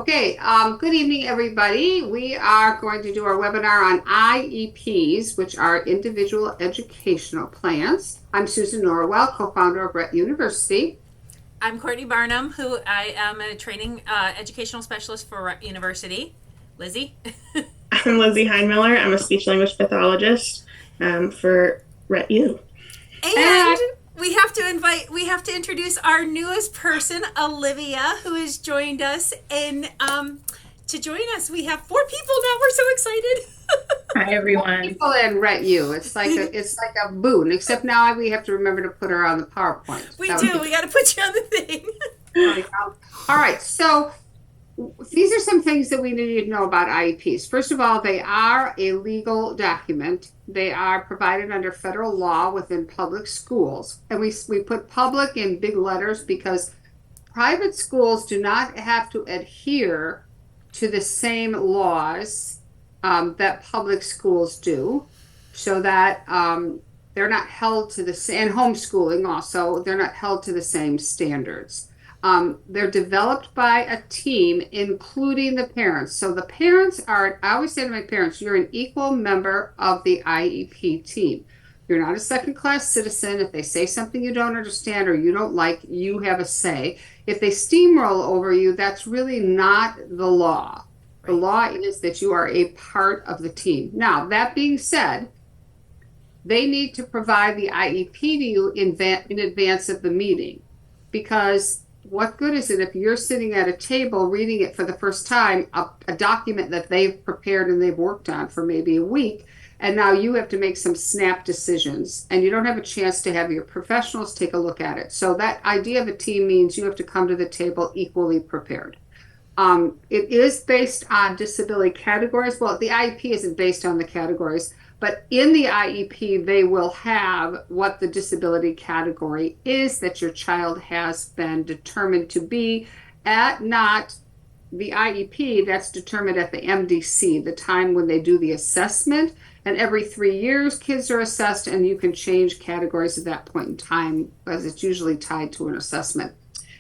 Okay, good evening, everybody. We are going to do our webinar on IEPs, which are Individual Educational Plans. I'm Susan Norwell, co-founder of Rett University. I'm Courtney Barnum, who I am a training educational specialist for Rett University. Lizzie? I'm Lizzie Heinmiller. I'm a speech language pathologist for Rett U. And we have to introduce our newest person, Olivia, who has joined us. And to join us, we have 4 people now. We're so excited. Hi, everyone. People in Rett U. It's like a boon, except now we have to remember to put her on the PowerPoint. We do. We got to put you on the thing. All right. So these are some things that we need to know about IEPs. First of all, they are a legal document. They are provided under federal law within public schools. And we put public in big letters because private schools do not have to adhere to the same laws that public schools do, so that they're not held to the same, and homeschooling also, they're not held to the same standards. They're developed by a team, including the parents. So the parents are, I always say to my parents, you're an equal member of the IEP team. You're not a second-class citizen. If they say something you don't understand or you don't like, you have a say. If they steamroll over you, that's really not the law. The law is that you are a part of the team. Now, that being said, they need to provide the IEP to you in advance of the meeting, because what good is it if you're sitting at a table reading it for the first time, a document that they've prepared and they've worked on for maybe a week, and now you have to make some snap decisions and you don't have a chance to have your professionals take a look at it. So that idea of a team means you have to come to the table equally prepared. It is based on disability categories. Well, the IEP isn't based on the categories, but in the IEP, they will have what the disability category is that your child has been determined to be at, not the IEP. That's determined at the MDC, the time when they do the assessment. And every 3 years, kids are assessed, and you can change categories at that point in time, as it's usually tied to an assessment.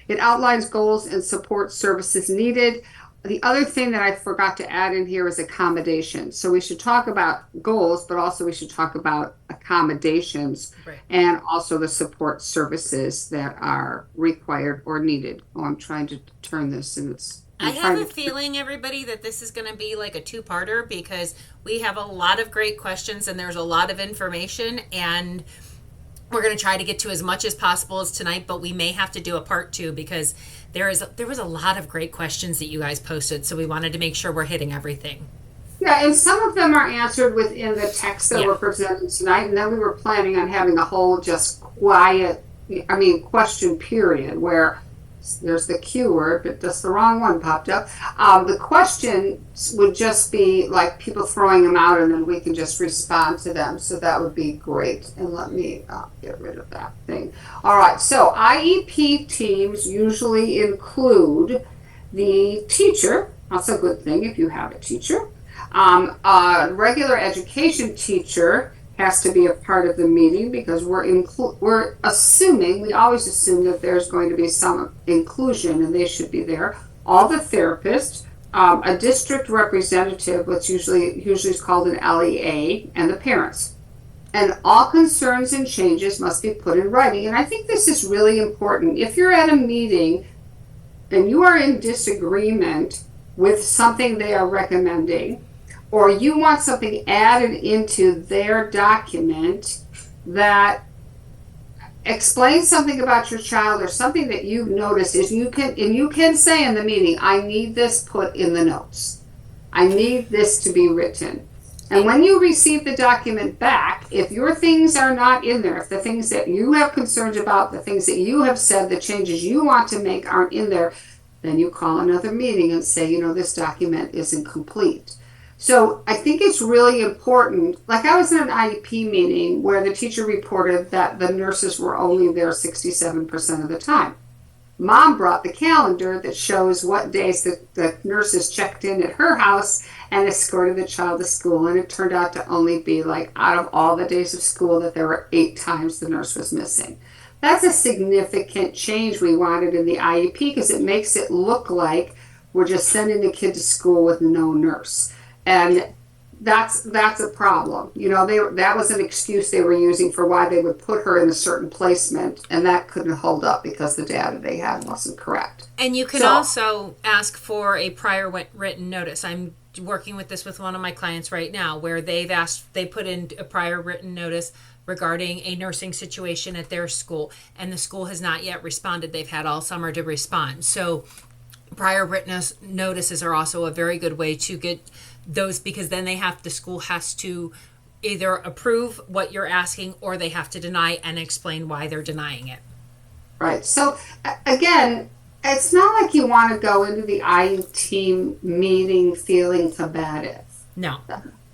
It outlines goals and support services needed. The other thing that I forgot to add in here is accommodation. So we should talk about goals, but also we should talk about accommodations, and also the support services that are required or needed. Oh, I'm trying to turn this, and I have a feeling, everybody, that this is going to be like a 2-parter, because we have a lot of great questions and there's a lot of information, and we're going to try to get to as much as possible as tonight, but we may have to do a part 2 because there was a lot of great questions that you guys posted, so we wanted to make sure we're hitting everything. Yeah, and some of them are answered within the text that we're presenting tonight, and then we were planning on having a whole just question period where there's the Q word, but just the wrong one popped up. The question would just be like people throwing them out, and then we can just respond to them. So that would be great. And let me get rid of that thing. All right. So IEP teams usually include the teacher. That's a good thing if you have a teacher. A regular education teacher has to be a part of the meeting, because we always assume that there's going to be some inclusion, and they should be there. All the therapists, a district representative, which usually is called an LEA, and the parents. And all concerns and changes must be put in writing. And I think this is really important. If you're at a meeting and you are in disagreement with something they are recommending, or you want something added into their document that explains something about your child or something that you've noticed, you can say in the meeting, I need this put in the notes. I need this to be written. And when you receive the document back, if your things are not in there, if the things that you have concerns about, the things that you have said, the changes you want to make aren't in there, then you call another meeting and say, this document isn't complete. So I think it's really important. Like, I was in an IEP meeting where the teacher reported that the nurses were only there 67% of the time. Mom brought the calendar that shows what days the nurses checked in at her house and escorted the child to school. And it turned out to only be like, out of all the days of school, that there were 8 times the nurse was missing. That's a significant change we wanted in the IEP, because it makes it look like we're just sending the kid to school with no nurse. And that's a problem. That was an excuse they were using for why they would put her in a certain placement, and that couldn't hold up because the data they had wasn't correct. And you can also ask for a prior written notice. I'm working with this with one of my clients right now, where they put in a prior written notice regarding a nursing situation at their school, and the school has not yet responded. They've had all summer to respond. So prior written notices are also a very good way to get those, because then the school has to either approve what you're asking, or they have to deny and explain why they're denying it. Right. So again, it's not like you want to go into the IET meeting feeling combative. No.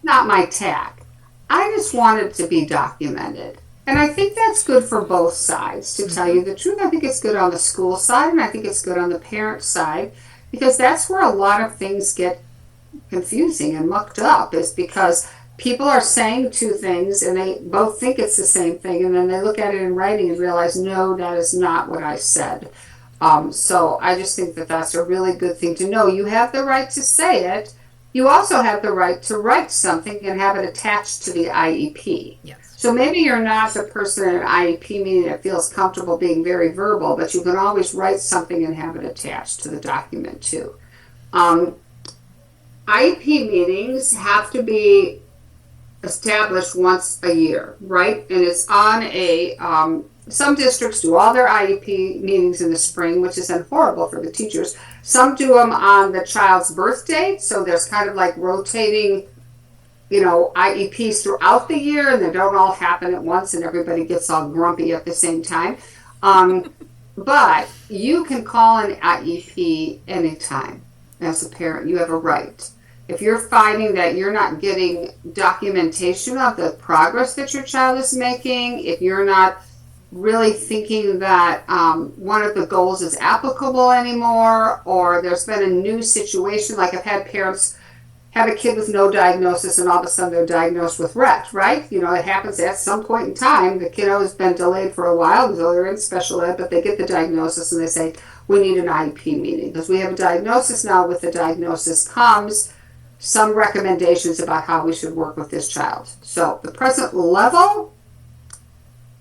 Not my tack. I just want it to be documented. And I think that's good for both sides, to tell you the truth. I think it's good on the school side, and I think it's good on the parent side, because that's where a lot of things get confusing and mucked up, is because people are saying two things and they both think it's the same thing, and then they look at it in writing and realize, no, that is not what I said. So I just think that that's a really good thing to know. You have the right to say it. You also have the right to write something and have it attached to the IEP. Yes. So maybe you're not the person in an IEP meeting that feels comfortable being very verbal, but you can always write something and have it attached to the document too. IEP meetings have to be established once a year, right? And it's on some districts do all their IEP meetings in the spring, which is then horrible for the teachers. Some do them on the child's birth date, so there's kind of like rotating, IEPs throughout the year, and they don't all happen at once and everybody gets all grumpy at the same time. But you can call an IEP anytime as a parent. You have a right. If you're finding that you're not getting documentation of the progress that your child is making, if you're not really thinking that one of the goals is applicable anymore, or there's been a new situation, like I've had parents have a kid with no diagnosis and all of a sudden they're diagnosed with Rett, right? It happens at some point in time. The kiddo has been delayed for a while, so they're in special ed, but they get the diagnosis and they say, we need an IEP meeting because we have a diagnosis now. With the diagnosis comes some recommendations about how we should work with this child. So the present level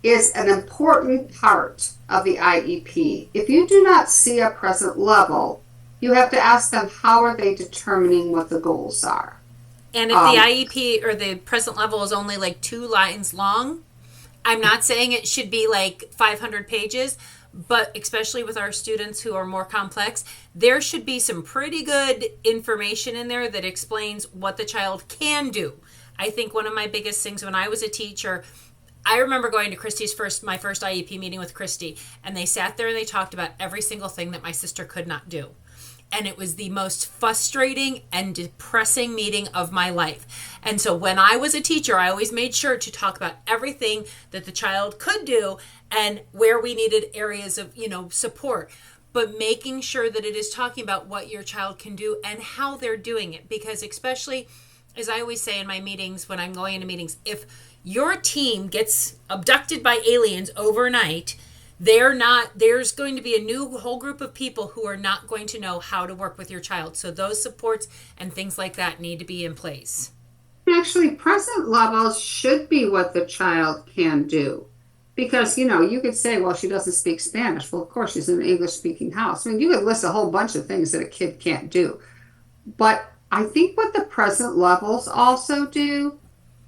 is an important part of the IEP. If you do not see a present level, you have to ask them, how are they determining what the goals are? And if the IEP or the present level is only like 2 lines long, I'm not saying it should be like 500 pages, but especially with our students who are more complex, there should be some pretty good information in there that explains what the child can do. I think one of my biggest things when I was a teacher, I remember going to my first IEP meeting with Christy, and they sat there and they talked about every single thing that my sister could not do. And it was the most frustrating and depressing meeting of my life. And so when I was a teacher, I always made sure to talk about everything that the child could do and where we needed areas of, support. But making sure that it is talking about what your child can do and how they're doing it. Because especially, as I always say in my meetings, when I'm going into meetings, if your team gets abducted by aliens overnight, there's going to be a new whole group of people who are not going to know how to work with your child. So those supports and things like that need to be in place. Actually, present levels should be what the child can do. Because, you could say, well, she doesn't speak Spanish. Well, of course, she's in an English-speaking house. I mean, you could list a whole bunch of things that a kid can't do. But I think what the present levels also do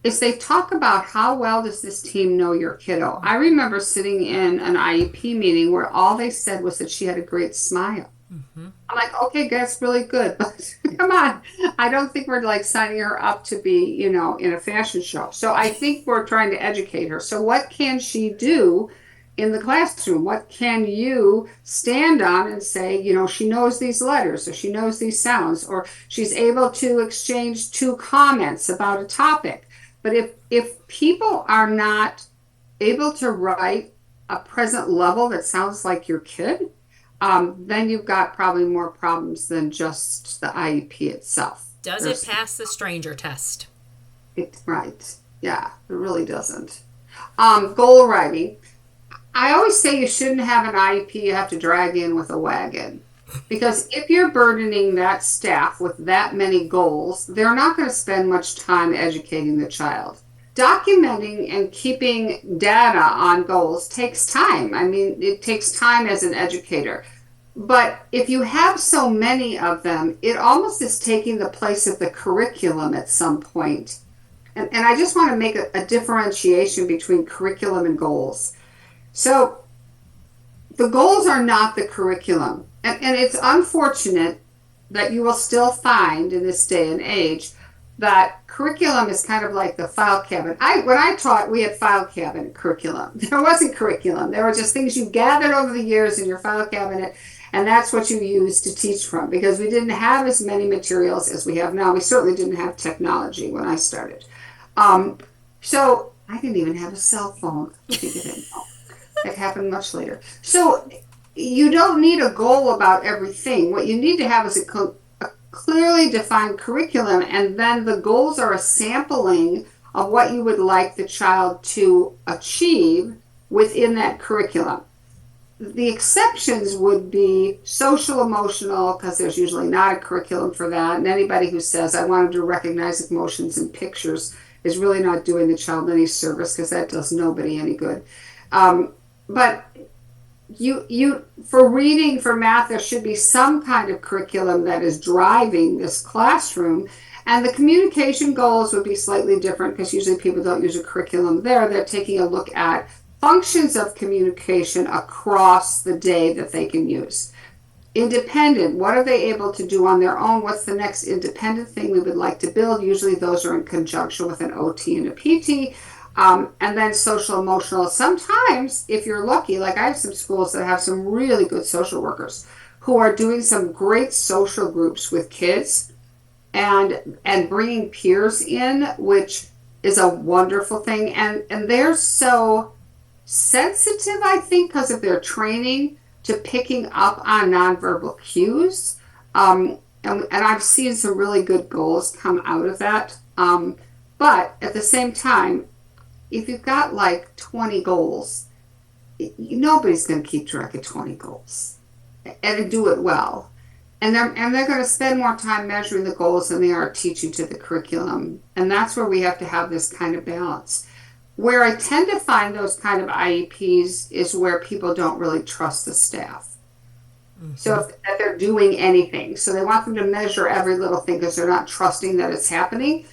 is they talk about how well does this team know your kiddo. I remember sitting in an IEP meeting where all they said was that she had a great smile. Mm-hmm. I'm like, okay, that's really good, but come on. I don't think we're like signing her up to be, in a fashion show. So I think we're trying to educate her. So what can she do in the classroom? What can you stand on and say, she knows these letters, or she knows these sounds, or she's able to exchange 2 comments about a topic. But if people are not able to write a present level that sounds like your kid, then you've got probably more problems than just the IEP itself. Does it pass the stranger test? Right. Yeah, it really doesn't. Goal writing. I always say you shouldn't have an IEP you have to drag in with a wagon. Because if you're burdening that staff with that many goals, they're not going to spend much time educating the child. Documenting and keeping data on goals takes time. I mean, it takes time as an educator. But if you have so many of them, it almost is taking the place of the curriculum at some point. And I just want to make a differentiation between curriculum and goals. So the goals are not the curriculum. And it's unfortunate that you will still find in this day and age that curriculum is kind of like the file cabinet. When I taught, we had file cabinet curriculum. There wasn't curriculum. There were just things you gathered over the years in your file cabinet, and that's what you used to teach from because we didn't have as many materials as we have now. We certainly didn't have technology when I started. Um, so I didn't even have a cell phone. I think it didn't. It happened much later. So you don't need a goal about everything. What you need to have is a clearly defined curriculum, and then the goals are a sampling of what you would like the child to achieve within that curriculum. The exceptions would be social emotional, because there's usually not a curriculum for that. And anybody who says, I want them to recognize emotions in pictures is really not doing the child any service because that does nobody any good. But you for reading, for math, there should be some kind of curriculum that is driving this classroom. And the communication goals would be slightly different because usually people don't use a curriculum there. They're taking a look at functions of communication across the day that they can use. Independent, what are they able to do on their own? What's the next independent thing we would like to build? Usually those are in conjunction with an OT and a PT. And then social emotional. Sometimes, if you're lucky, like I have some schools that have some really good social workers who are doing some great social groups with kids and bringing peers in, which is a wonderful thing. And they're so sensitive, I think, because of their training to picking up on nonverbal cues. And I've seen some really good goals come out of that. But at the same time, if you've got like 20 goals, nobody's going to keep track of 20 goals and do it well. And they're going to spend more time measuring the goals than they are teaching to the curriculum. And that's where we have to have this kind of balance. Where I tend to find those kind of IEPs is where people don't really trust the staff. Mm-hmm. So if they're doing anything. So they want them to measure every little thing because they're not trusting that it's happening.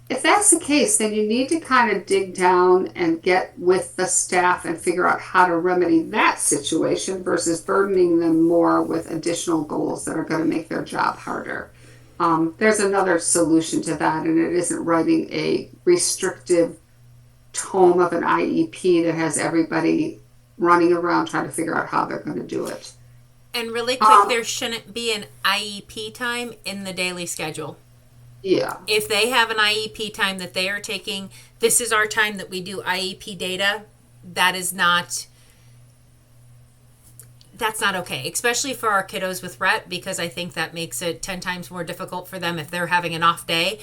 If that's the case, then you need to kind of dig down and get with the staff and figure out how to remedy that situation versus burdening them more with additional goals that are going to make their job harder. There's another solution to that, and it isn't writing a restrictive tome of an IEP that has everybody running around trying to figure out how they're going to do it. And really quick, there shouldn't be an IEP time in the daily schedule. Yeah. If they have an IEP time that they are taking, this is our time that we do IEP data. That's not okay, especially for our kiddos with Rett, because I think that makes it 10 times more difficult for them if they're having an off day.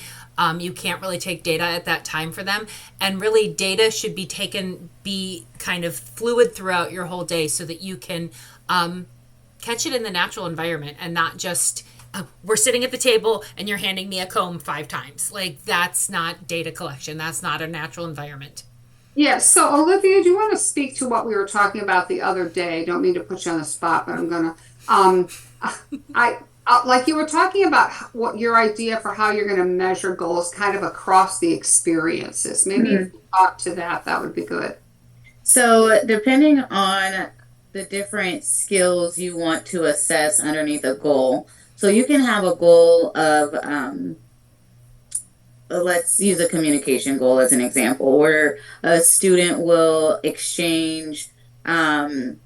You can't really take data at that time for them. And really, data should be kind of fluid throughout your whole day so that you can catch it in the natural environment and not just we're sitting at the table and you're handing me a comb 5 times. Like, that's not data collection. That's not a natural environment. Yeah. So, Olivia, do you want to speak to what we were talking about the other day? Don't mean to put you on the spot, but I'm going to. Like you were talking about what your idea for how you're going to measure goals kind of across the experiences. Maybe if you talk to that, that would be good. So, depending on the different skills you want to assess underneath a goal, so you can have a goal of, let's use a communication goal as an example, where a student will exchange, have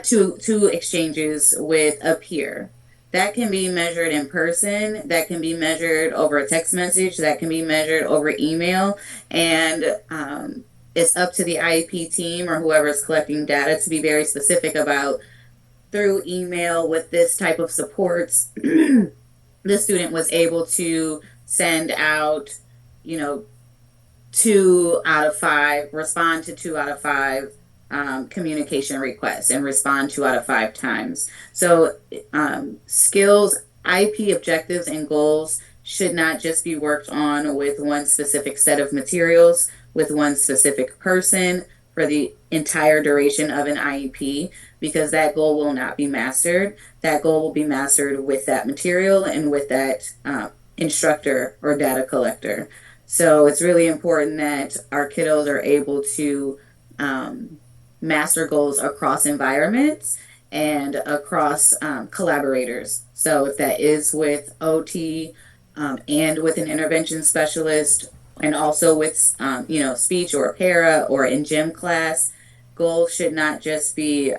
two exchanges with a peer. That can be measured in person, that can be measured over a text message, that can be measured over email, and it's up to the IEP team or whoever's collecting data to be very specific about through email with this type of supports, the student was able to send out, 2 out of 5, respond to 2 out of 5, communication requests and respond 2 out of 5 times. So, skills, IP objectives, and goals should not just be worked on with one specific set of materials, with one specific person for the entire duration of an IEP, because that goal will not be mastered. That goal will be mastered with that material and with that instructor or data collector. So it's really important that our kiddos are able to master goals across environments and across collaborators. So if that is with OT and with an intervention specialist, and also with speech or para or in gym class, goals should not just be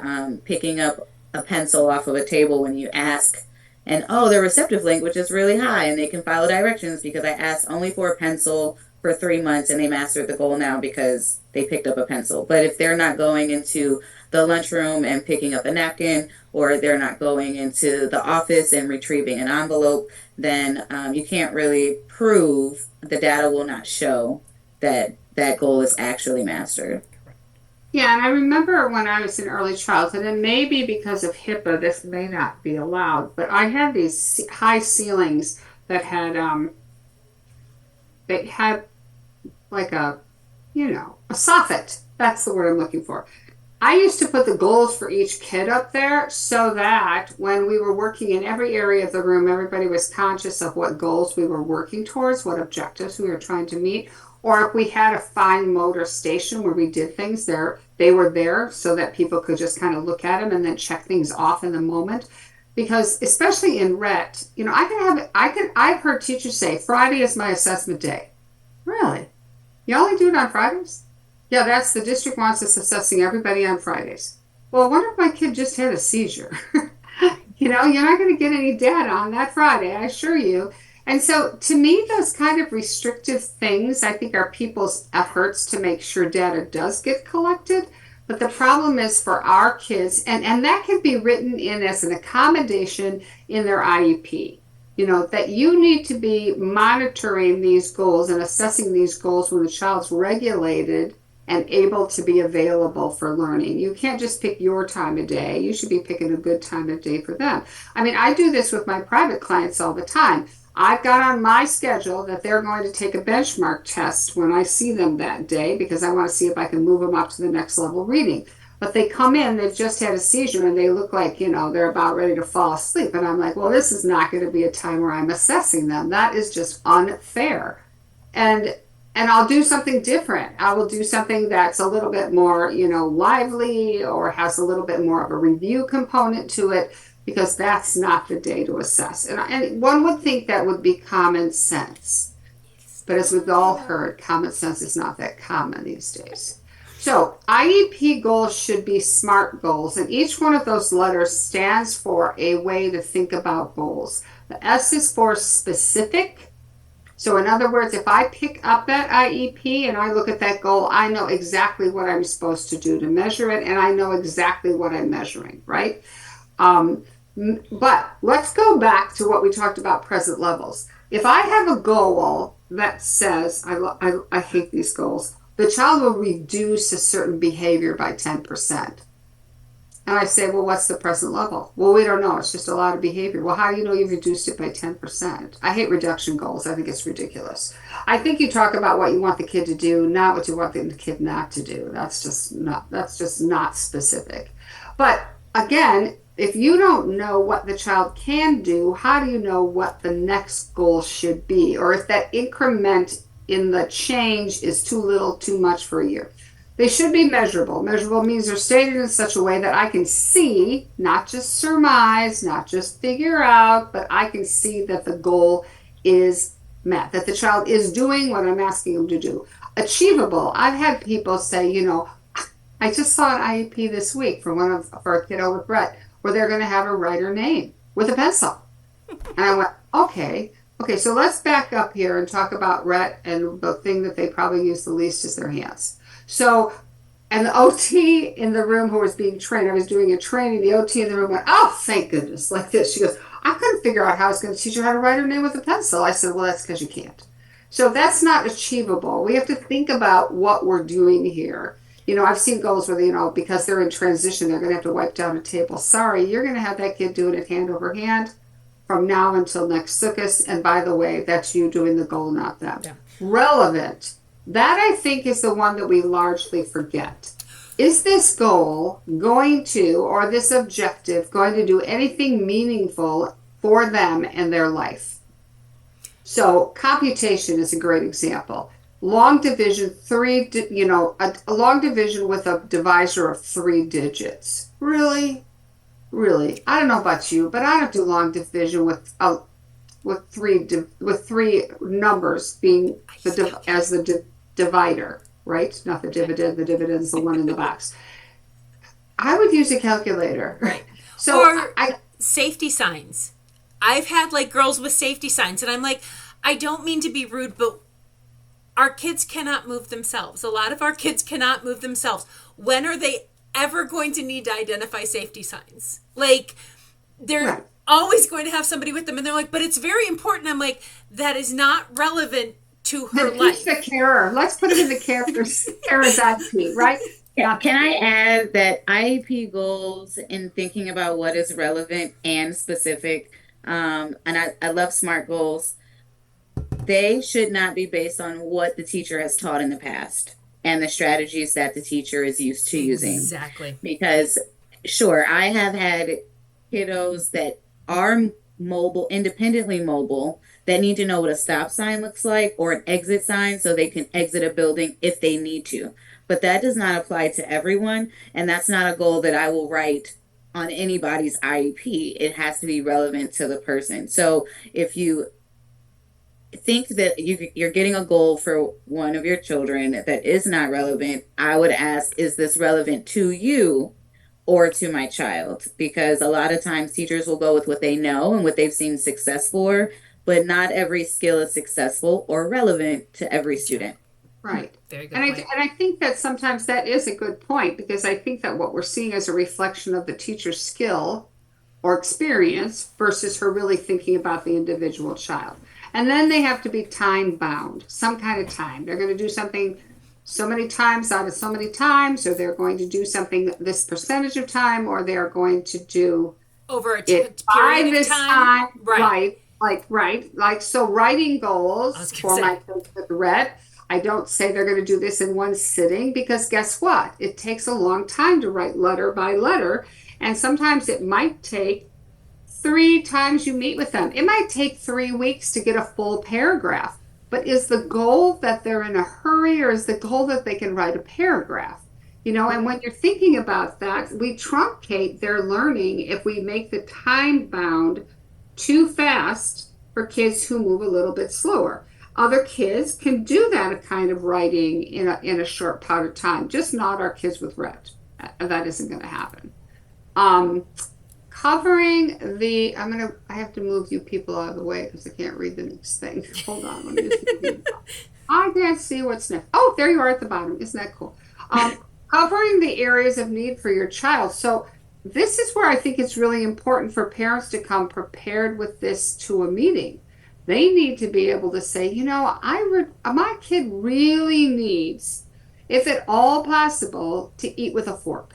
picking up a pencil off of a table when you ask, and oh, their receptive language is really high and they can follow directions because I asked only for a pencil for 3 months and they mastered the goal now because they picked up a pencil. But if they're not going into the lunchroom and picking up a napkin, or they're not going into the office and retrieving an envelope, then you can't really prove, the data will not show that that goal is actually mastered. Yeah, and I remember when I was in early childhood, and maybe because of HIPAA, this may not be allowed, but I had these high ceilings that had like a soffit. That's the word I'm looking for. I used to put the goals for each kid up there so that when we were working in every area of the room, everybody was conscious of what goals we were working towards, what objectives we were trying to meet. Or if we had a fine motor station where we did things there, they were there so that people could just kind of look at them and then check things off in the moment. Because especially in Rett, I've heard teachers say Friday is my assessment day. Really? You only do it on Fridays? Yeah, that's the district wants us assessing everybody on Fridays. Well, I wonder if my kid just had a seizure. You're not going to get any data on that Friday, I assure you. And so to me, those kind of restrictive things, I think, are people's efforts to make sure data does get collected. But the problem is for our kids, and that can be written in as an accommodation in their IEP. That you need to be monitoring these goals and assessing these goals when the child's regulated and able to be available for learning. You can't just pick your time of day. You should be picking a good time of day for them. I mean, I do this with my private clients all the time. I've got on my schedule that they're going to take a benchmark test when I see them that day because I want to see if I can move them up to the next level reading. But they come in, they've just had a seizure, and they look like, they're about ready to fall asleep. And I'm like, well, this is not going to be a time where I'm assessing them. That is just unfair. And I'll do something different. I will do something that's a little bit more, lively or has a little bit more of a review component to it because that's not the day to assess. And one would think that would be common sense. But as we've all heard, common sense is not that common these days. So IEP goals should be SMART goals, and each one of those letters stands for a way to think about goals. The S is for specific. So in other words, if I pick up that IEP and I look at that goal, I know exactly what I'm supposed to do to measure it, and I know exactly what I'm measuring, right? But let's go back to what we talked about, present levels. If I have a goal that says, I hate these goals, the child will reduce a certain behavior by 10%. And I say, well, what's the present level? Well, we don't know. It's just a lot of behavior. Well, how do you know you've reduced it by 10%? I hate reduction goals. I think it's ridiculous. I think you talk about what you want the kid to do, not what you want the kid not to do. That's just not specific. But again, if you don't know what the child can do, how do you know what the next goal should be? Or if that increment in the change is too little, too much for a year? They should be measurable. Measurable means they're stated in such a way that I can see, not just surmise, not just figure out, but I can see that the goal is met, that the child is doing what I'm asking them to do. Achievable. I've had people say, I just saw an IEP this week for a kiddo with Rett, where they're going to have her write her name with a pencil. And I went, okay, so let's back up here and talk about Rett, and the thing that they probably use the least is their hands. So, and the OT in the room who was being trained, I was doing a training, the OT in the room went, oh, thank goodness, like this. She goes, I couldn't figure out how I was going to teach her how to write her name with a pencil. I said, well, that's because you can't. So that's not achievable. We have to think about what we're doing here. I've seen goals where, because they're in transition, they're going to have to wipe down a table. Sorry, you're going to have that kid doing it hand over hand from now until next Sukkot. And by the way, that's you doing the goal, not them. Yeah. Relevant. That I think is the one that we largely forget. Is this goal going to, or this objective, going to do anything meaningful for them and their life? So computation is a great example. Long division, a long division with a divisor of 3 digits. Really? Really? I don't know about you, but I don't do long division with three numbers being as the divider, right? Not the dividend. The dividend is the one in the box. I would use a calculator. Right. So or safety signs. I've had like girls with safety signs, and I'm like, I don't mean to be rude, but our kids cannot move themselves. A lot of our kids cannot move themselves. When are they ever going to need to identify safety signs? Like, they're right. always going to have somebody with them, and they're like, but it's very important. I'm like, that is not relevant to her life. The carer. Let's put it in the carer's IEP, right? Yeah. Can I add that IEP goals in thinking about what is relevant and specific, and I love SMART goals, they should not be based on what the teacher has taught in the past and the strategies that the teacher is used to using. Exactly. Because, sure, I have had kiddos that are mobile, independently mobile, that need to know what a stop sign looks like or an exit sign so they can exit a building if they need to. But that does not apply to everyone, and that's not a goal that I will write on anybody's IEP. It has to be relevant to the person. So if you think that you're getting a goal for one of your children that is not relevant, I would ask, is this relevant to you or to my child? Because a lot of times teachers will go with what they know and what they've seen success for, but not every skill is successful or relevant to every student. Right. Very good And point. I think that sometimes that is a good point, because I think that what we're seeing is a reflection of the teacher's skill or experience versus her really thinking about the individual child. And then they have to be time bound, some kind of time. They're going to do something so many times out of so many times, or they're going to do something this percentage of time, or they're going to do Over a it by period of this time. Right. Like, so writing goals for say. my kids with Rett, I don't say they're going to do this in one sitting, because guess what? It takes a long time to write letter by letter. And sometimes it might take 3 times you meet with them. It might take 3 weeks to get a full paragraph. But is the goal that they're in a hurry, or is the goal that they can write a paragraph? And when you're thinking about that, we truncate their learning if we make the time bound too fast for kids who move a little bit slower. Other kids can do that kind of writing in a short part of time, just not our kids with Rett. That isn't going to happen. Covering the, I have to move you people out of the way because I can't read the next thing. Hold on, let me just I can't see what's next. Oh, there you are at the bottom. Isn't that cool? Covering the areas of need for your child. So this is where I think it's really important for parents to come prepared with this to a meeting. They need to be able to say, my kid really needs, if at all possible, to eat with a fork.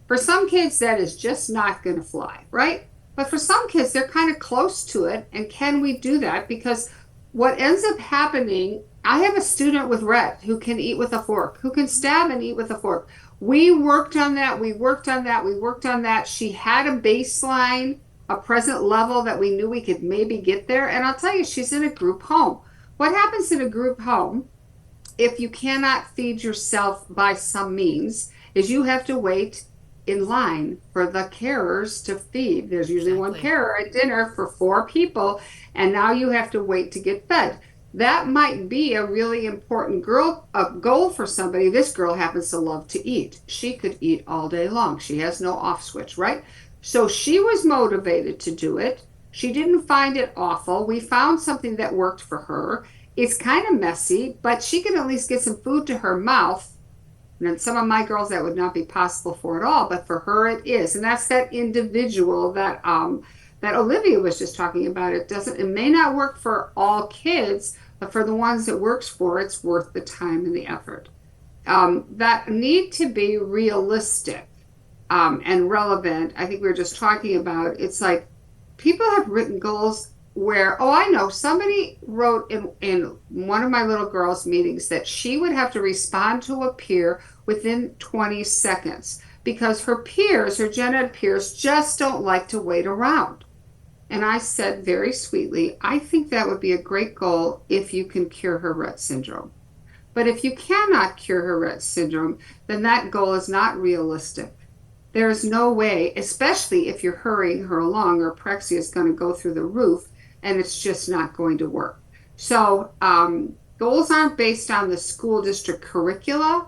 For some kids, that is just not going to fly, right? But for some kids, they're kind of close to it. And can we do that? Because what ends up happening, I have a student with Rett who can eat with a fork, who can stab and eat with a fork. We worked on that. She had a baseline, a present level that we knew we could maybe get there. And I'll tell you, she's in a group home. What happens in a group home, if you cannot feed yourself by some means, is you have to wait in line for the carers to feed. There's usually one carer at dinner for 4 people, and now you have to wait to get fed. That might be a really important goal for somebody. This girl happens to love to eat. She could eat all day long. She has no off switch, right? So she was motivated to do it. She didn't find it awful. We found something that worked for her. It's kind of messy, but she can at least get some food to her mouth. And some of my girls, that would not be possible for at all, but for her it is. And that's that individual that Olivia was just talking about. It may not work for all kids, but for the ones it works for, it's worth the time and the effort. that need to be realistic and relevant. I think we were just talking about it's like people have written goals where, oh, I know somebody wrote in one of my little girls' meetings that she would have to respond to a peer within 20 seconds because her peers, her gen ed peers, just don't like to wait around. And I said very sweetly, I think that would be a great goal if you can cure her Rett syndrome. But if you cannot cure her Rett syndrome, then that goal is not realistic. There is no way, especially if you're hurrying her along, her Prexia is going to go through the roof and it's just not going to work. So, goals aren't based on the school district curricula.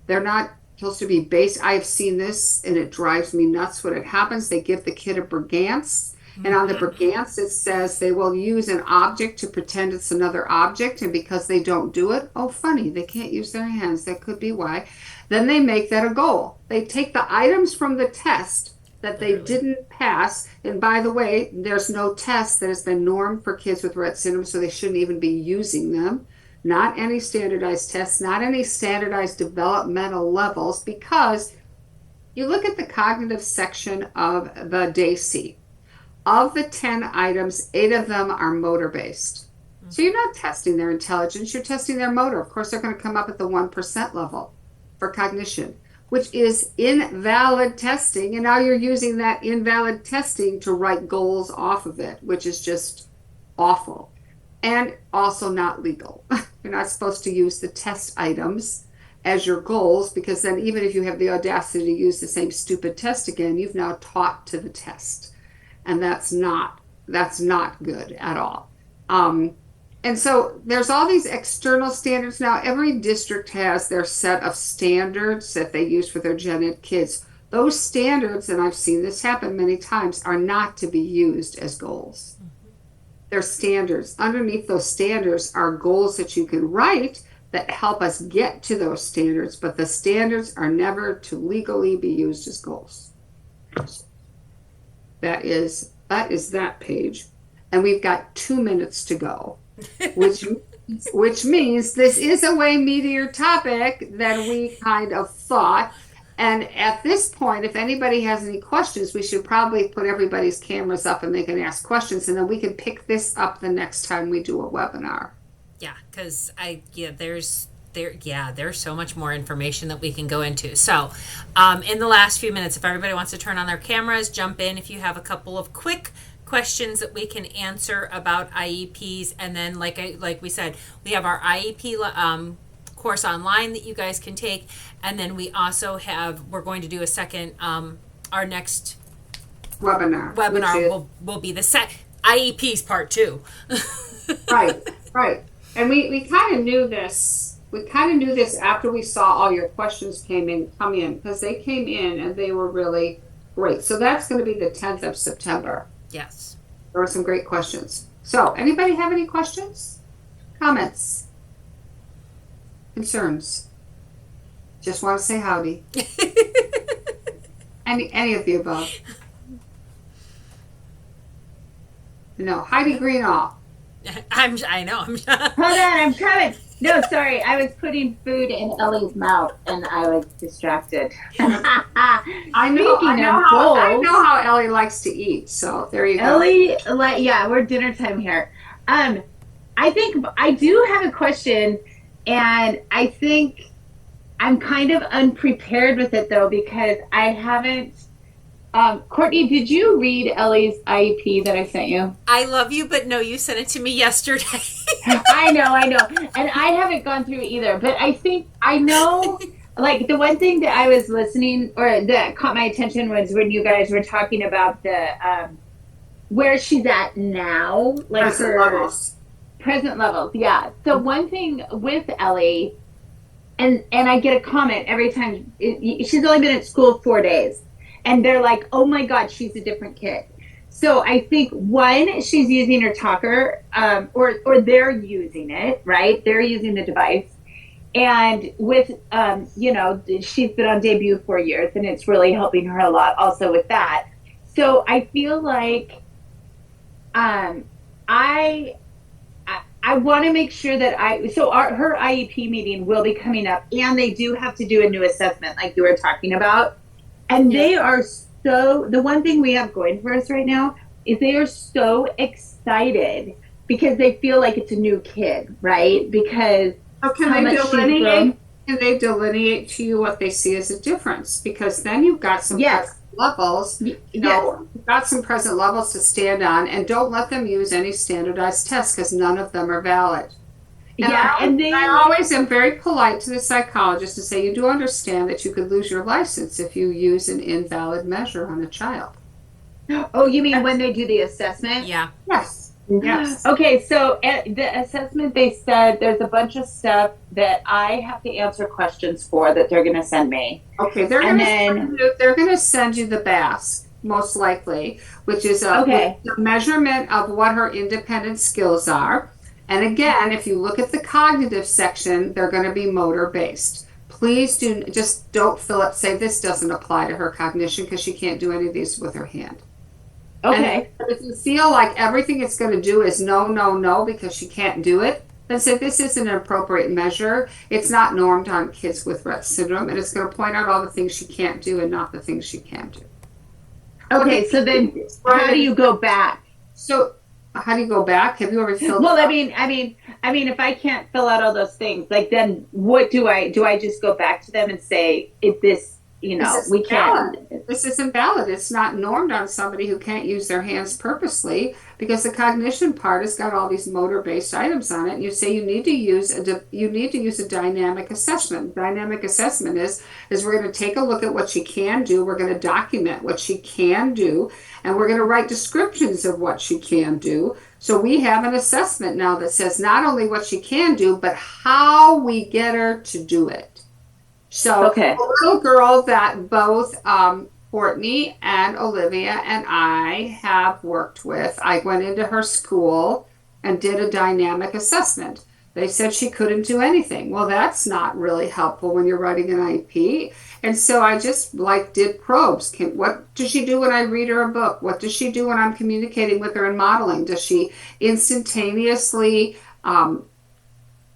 They're not supposed to be based. I've seen this and it drives me nuts when it happens. They give the kid a Brigance. And on the Brigance, it says they will use an object to pretend it's another object. And because they don't do it, oh, funny, they can't use their hands. That could be why. Then they make that a goal. They take the items from the test that they didn't pass. And by the way, there's no test that has been normed for kids with Rett syndrome, so they shouldn't even be using them. Not any standardized tests, not any standardized developmental levels, because you look at the cognitive section of the DAISY. Of the 10 items, 8 of them are motor based. So you're not testing their intelligence, you're testing their motor. Of course, they're going to come up at the 1% level for cognition, which is invalid testing. And now you're using that invalid testing to write goals off of it, which is just awful. And also not legal. You're not supposed to use the test items as your goals, because then even if you have the audacity to use the same stupid test again, you've now taught to the test. And that's not good at all. And so there's all these external standards now. Every district has their set of standards that they use for their gen ed kids. Those standards, and I've seen this happen many times, are not to be used as goals. They're standards. Underneath those standards are goals that you can write that help us get to those standards, but the standards are never to legally be used as goals. That is that page. And we've got 2 minutes to go, which means this is a way meatier topic than we kind of thought. And at this point, if anybody has any questions, we should probably put everybody's cameras up and they can ask questions, and then we can pick this up the next time we do a webinar. Yeah, because there's so much more information that we can go into. So in the last few minutes, if everybody wants to turn on their cameras, jump in if you have a couple of quick questions that we can answer about IEPs. And then like we said, we have our IEP course online that you guys can take. And then we also we're going to do a second, our next webinar will be the IEPs part 2. Right. And we kind of knew this. We kind of knew this after we saw all your questions come in, because they came in and they were really great. So that's going to be the 10th of September. Yes. There were some great questions. So anybody have any questions, comments, concerns? Just want to say howdy. Any of the above. No, Heidi Greenall. I know. Hold on, I'm coming. No, sorry. I was putting food in Ellie's mouth and I was distracted. I know how Ellie likes to eat. So there you go. Ellie, we're dinner time here. I think I do have a question, and I think I'm kind of unprepared with it though, because I haven't. Courtney, did you read Ellie's IEP that I sent you? I love you, but no, you sent it to me yesterday. I know. And I haven't gone through it either. But I know, like, the one thing that I was listening, or that caught my attention, was when you guys were talking about the, where she's at now. Like present levels, yeah. So one thing with Ellie, and I get a comment every time, she's only been at school 4 days. And they're like, oh my God, she's a different kid. So I think, one, she's using her talker, or they're using it, right? They're using the device. And with, she's been on debut 4 years, and it's really helping her a lot also with that. So I feel like I I want to make sure that her IEP meeting will be coming up, and they do have to do a new assessment, like you were talking about. And Yeah. they are the one thing we have going for us right now is they are so excited because they feel like it's a new kid, right? Because So how much she's grown. can they delineate to you what they see as a difference? Because then you've got some Yes. present levels, Yes. you've got some present levels to stand on, and don't let them use any standardized tests because none of them are valid. And Yeah. And I always am very polite to the psychologist to say, you do understand that you could lose your license if you use an invalid measure on a child. oh, you mean when they do the assessment? Yeah. Yes. Yes. Okay, so at the assessment, they said there's a bunch of stuff that I have to answer questions for that they're going to send me. Okay, they're going to send you the BASC, most likely, which is Okay. a measurement of what her independent skills are. And again, if you look at the cognitive section, they're going to be motor based. Please don't fill it, say this doesn't apply to her cognition because she can't do any of these with her hand. Okay. And if you feel like everything it's going to do is no, no, no because she can't do it, then say this isn't an appropriate measure. It's not normed on kids with Rett syndrome, and it's going to point out all the things she can't do and not the things she can do. Okay, so then how do you go back? So how do you go back? Have you ever filled? Well, I mean, if I can't fill out all those things, like then what do I do? I just go back to them and say, "If this, we can't." This isn't valid. It's not normed on somebody who can't use their hands purposely because the cognition part has got all these motor-based items on it. And you say you need to use a dynamic assessment. Dynamic assessment is we're going to take a look at what she can do. We're going to document what she can do, and we're going to write descriptions of what she can do. So we have an assessment now that says not only what she can do, but how we get her to do it. So Okay. a little girl that both Courtney and Olivia and I have worked with, I went into her school and did a dynamic assessment. They said she couldn't do anything. Well, that's not really helpful when you're writing an IEP. And so I just did probes. What does she do when I read her a book? What does she do when I'm communicating with her and modeling? Does she instantaneously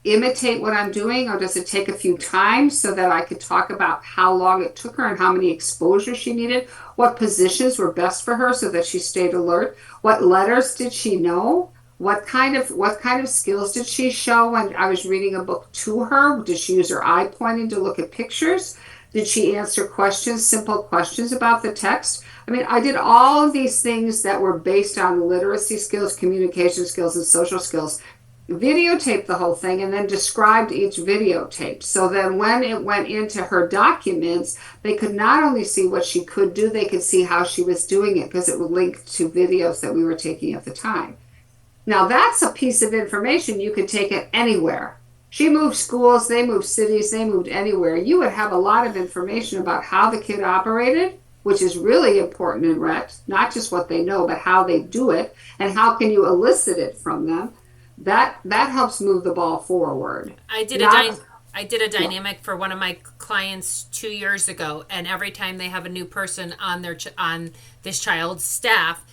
imitate what I'm doing, or does it take a few times so that I could talk about how long it took her and how many exposures she needed? What positions were best for her so that she stayed alert? What letters did she know? What kind of skills did she show when I was reading a book to her? Did she use her eye pointing to look at pictures? Did she answer questions, simple questions about the text? I mean, I did all of these things that were based on literacy skills, communication skills, and social skills. Videotaped the whole thing and then described each videotape. So then when it went into her documents, they could not only see what she could do, they could see how she was doing it because it would link to videos that we were taking at the time. Now that's a piece of information you could take it anywhere. She moved schools, they moved cities, they moved anywhere. You would have a lot of information about how the kid operated, which is really important in Rett, not just what they know, but how they do it and how can you elicit it from them. That helps move the ball forward. I did a dynamic for one of my clients 2 years ago, and every time they have a new person on on this child's staff,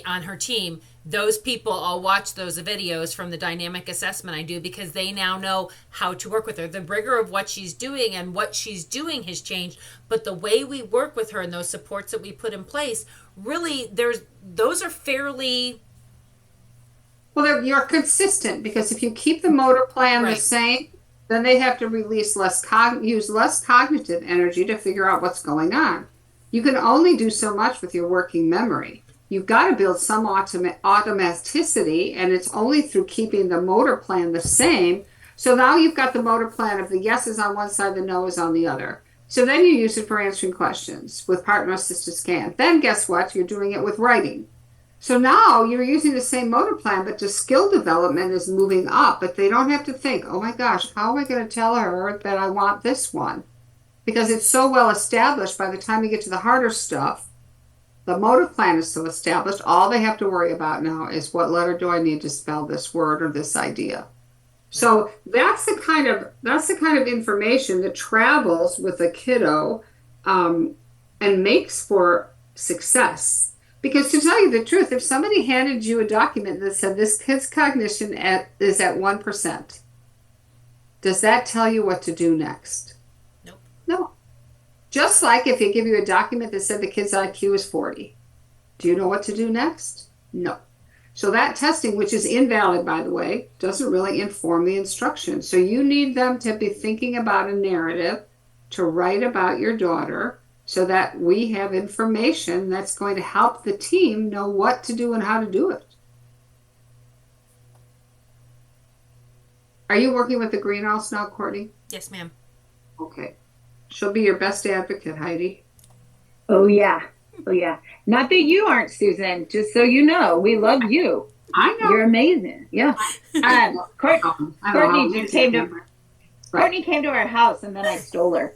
on her team, those people all watch those videos from the dynamic assessment I do because they now know how to work with her. The rigor of what she's doing and what she's doing has changed, but the way we work with her and those supports that we put in place, really, those are fairly. Well, you're consistent because if you keep the motor plan the same, then they have to use less cognitive energy to figure out what's going on. You can only do so much with your working memory. You've got to build some automaticity, and it's only through keeping the motor plan the same. So now you've got the motor plan of the yeses on one side, the no's on the other. So then you use it for answering questions with partner-assisted scan. Then guess what? You're doing it with writing. So now you're using the same motor plan, but the skill development is moving up, but they don't have to think, oh my gosh, how am I going to tell her that I want this one? Because it's so well established by the time you get to the harder stuff, the motor plan is so established, all they have to worry about now is what letter do I need to spell this word or this idea. So that's the kind of information that travels with a kiddo and makes for success. Because to tell you the truth, if somebody handed you a document that said this kid's cognition is at 1%, does that tell you what to do next? Nope. No. Just like if they give you a document that said the kid's IQ is 40, do you know what to do next? No. So that testing, which is invalid, by the way, doesn't really inform the instruction. So you need them to be thinking about a narrative to write about your daughter so that we have information that's going to help the team know what to do and how to do it. Are you working with the greenhouse now, Courtney? Yes, ma'am. Okay. She'll be your best advocate, Heidi. Oh yeah. Oh yeah. Not that you aren't, Susan, just so you know. We love you. I know. You're amazing. Yeah. Courtney just came to Courtney came to our house and then I stole her.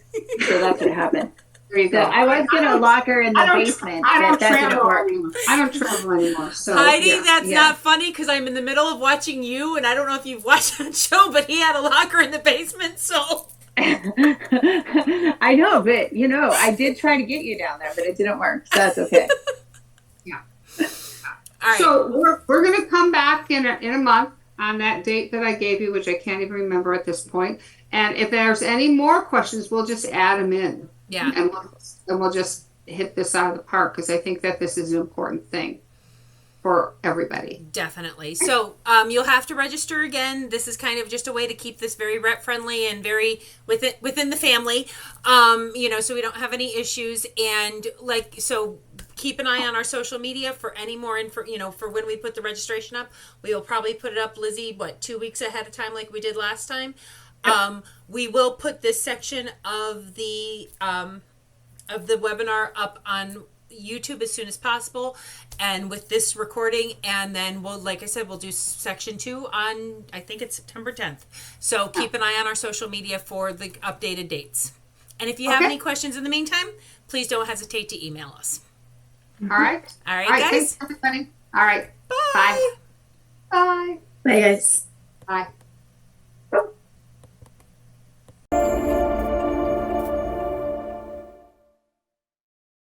So that's what happened. There you So go. I was gonna lock her in the basement, but that didn't work. I don't travel anymore. So Heidi, yeah. that's not funny because I'm in the middle of watching you, and I don't know if you've watched that show, but he had a locker in the basement, so. I know, but I did try to get you down there, but it didn't work. So that's okay. All right. So we're going to come back in a month on that date that I gave you, which I can't even remember at this point. And if there's any more questions, we'll just add them in. Yeah. And we'll just hit this out of the park because I think that this is an important thing for everybody. Definitely. So you'll have to register again. This is kind of just a way to keep this very Rett friendly and very within the family, so we don't have any issues. And so keep an eye on our social media for any more info, for when we put the registration up. We will probably put it up, Lizzie, 2 weeks ahead of time like we did last time. Yep. We will put this section of the webinar up on YouTube as soon as possible, and with this recording, and then we'll do section 2 on, I think it's September 10th. So keep an eye on our social media for the updated dates. And if you have any questions in the meantime, please don't hesitate to email us. All right. All right, guys. Thanks, everybody. All right. Bye. Bye. Bye, guys. Bye.